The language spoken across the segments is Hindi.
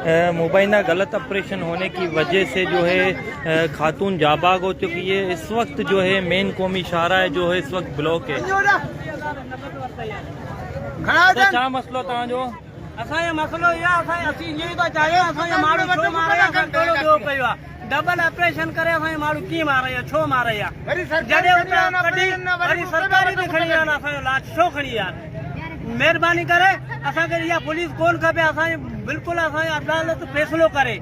मुबैना गलत ऑपरेशन होने की वजह से जो है खातून जाबाग हो चुकी है। इस वक्त जो है मेन कौमी शाहरा है जो है इस वक्त ब्लॉक है। तो क्या मसलो तव्हांजो? असांजो मसलो इहो आहे, असीं ईअं ई था चाहियूं असांजो माण्हू छो मारे ॿियो पियो आहे। डबल ऑपरेशन करे असांजो माण्हू कीअं मारे या छो मारे या जॾहिं वरी सरकारी बि खणी विया असांजो लाश छो खणी विया? महिरबानी करे असांखे इहा पुलिस कोन खपे। असांखे बिल्कुलु असांजी अदालत फ़ैसिलो करे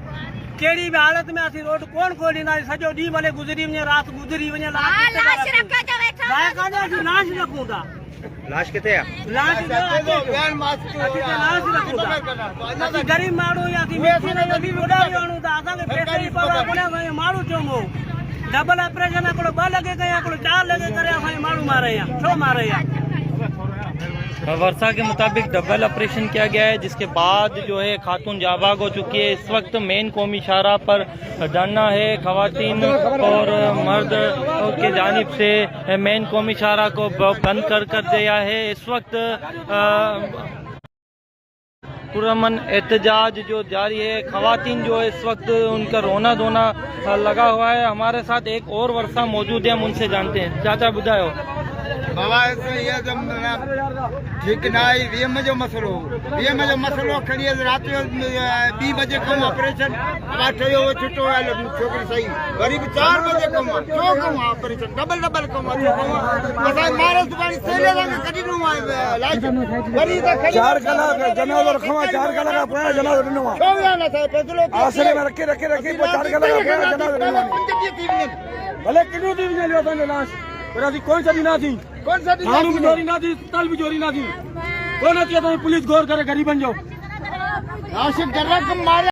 कहिड़ी बि हालत में असीं रोड कोन खोलींदासीं। सॼो ॾींहुं भले गुज़री वञे, राति गुज़री वञे, लाश रखूं था। लाश किथे आहे? लाश गरीब माण्हू माण्हू था, असांखे पैसे जी परवाह कोन्हे। असांजो माण्हू चङो डबल ऑपरेशन हिकिड़ो 2 लॻे कया, हिकिड़ो 4 लॻे करे असांजो माण्हू मारे या छो मारे या? वर्षा के मुताबिक डबल ऑपरेशन किया गया है, जिसके बाद जो है खातून जाबाग हो चुकी है। इस वक्त मेन कौमी शाहरा पर धरना है। खवातीन और मर्द के जानिब से मेन कौमी शाहरा को बंद कर दिया है। इस वक्त पुरअमन एहतजाज जो जारी है। खवातीन जो है इस वक्त उनका रोना धोना लगा हुआ है। हमारे साथ एक और वर्षा मौजूद है, हम उनसे जानते हैं। चाचा बुधायो बाबा ठीक ना वीएम जो मसलो खड़ी रात जो 2 बजे कम ऑपरेशन ठहियो छुटो छोकिरी सही वरी 4 बजे कम छो कम ऑपरेशन डबल कम असां मारो दुकानी सेले रंग कढी नु लाश वरी 4 कलाक जनाज़ो रखवा 4 कलाक पुराना जनाज़ो ॾिनो आहे छो या न था फैसलो आसरे में रखे 4 कलाक पुराना जनाज़ो ॾिनो आहे। भले किनो दी वञे असांजो लाश पर असीं कोई छॾी ना थी, माण्हू बि चोरी ना थी, अस्पताल बि चोरी ना थी। कोन अचे तो पुलिस गौर करे गरीबन जो। आशिक जरा कम मारे।